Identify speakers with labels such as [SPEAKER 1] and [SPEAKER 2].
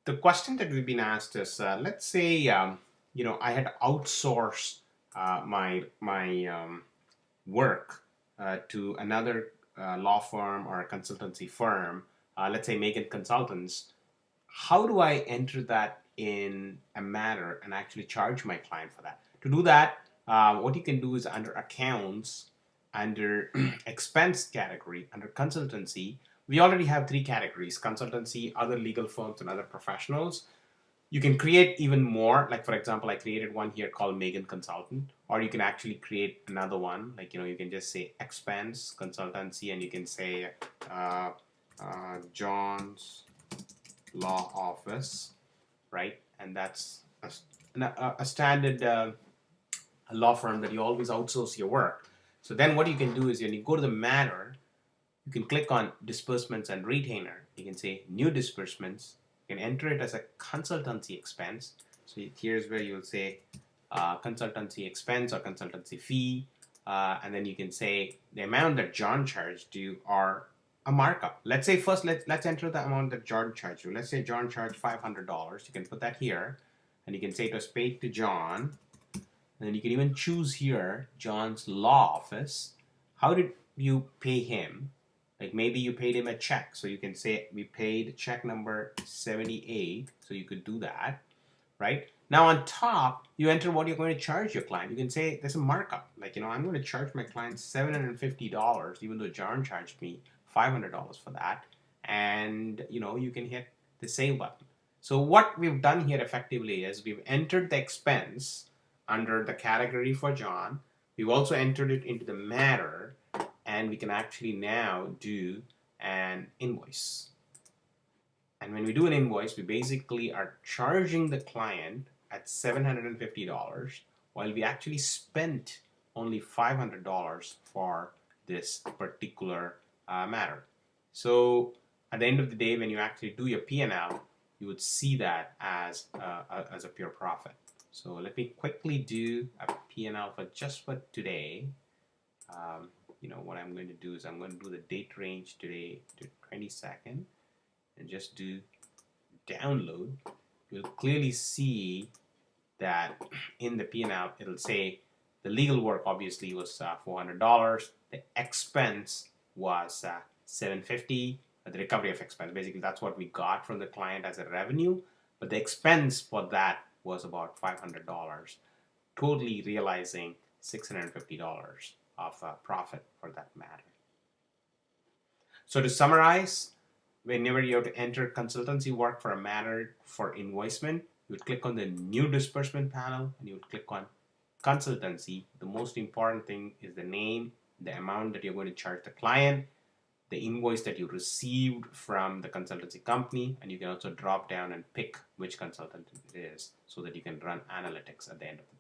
[SPEAKER 1] The question that we've been asked is, let's say, I had outsourced my work to another law firm or a consultancy firm, let's say Megan Consultants. How do I enter that in a matter and actually charge my client for that? To do that, what you can do is under accounts, under expense category, under consultancy, we already have three categories: consultancy, other legal firms, and other professionals. You can create even more. Like, for example, I created one here called Megan Consultant, or you can actually create another one. Like, you can just say expense consultancy, and you can say John's Law Office, right? And that's a standard law firm that you always outsource your work. So then what you can do is when you go to the matter, you can click on disbursements and retainer. You can say new disbursements. You can enter it as a consultancy expense. So here's where you'll say consultancy expense or consultancy fee. And then you can say the amount that John charged you or a markup. Let's say first, let's enter the amount that John charged you. Let's say John charged $500. You can put that here. And you can say it was paid to John. And then you can even choose here John's Law Office. How did you pay him? Like maybe you paid him a check. So you can say we paid check number 78. So you could do that, right? Now on top, you enter what you're going to charge your client. You can say there's a markup. Like, I'm going to charge my client $750, even though John charged me $500 for that. And, you can hit the save button. So what we've done here effectively is we've entered the expense under the category for John. We've also entered it into the matter, and we can actually now do an invoice. And when we do an invoice, we basically are charging the client at $750 while we actually spent only $500 for this particular matter. So at the end of the day, when you actually do your P&L, you would see that as a pure profit. So let me quickly do a P&L for today. What I'm going to do is I'm going to do the date range today to 22nd and just do download. You'll clearly see that in the P&L it'll say the legal work obviously was $400. The expense was $750. The recovery of expense, basically that's what we got from the client as a revenue, but the expense for that was about $500, totally realizing $650 of profit for that matter. So to summarize, whenever you have to enter consultancy work for a matter for invoicement, you would click on the new disbursement panel and you would click on consultancy. The most important thing is the name, the amount that you're going to charge the client, the invoice that you received from the consultancy company, and you can also drop down and pick which consultant it is so that you can run analytics at the end of the day.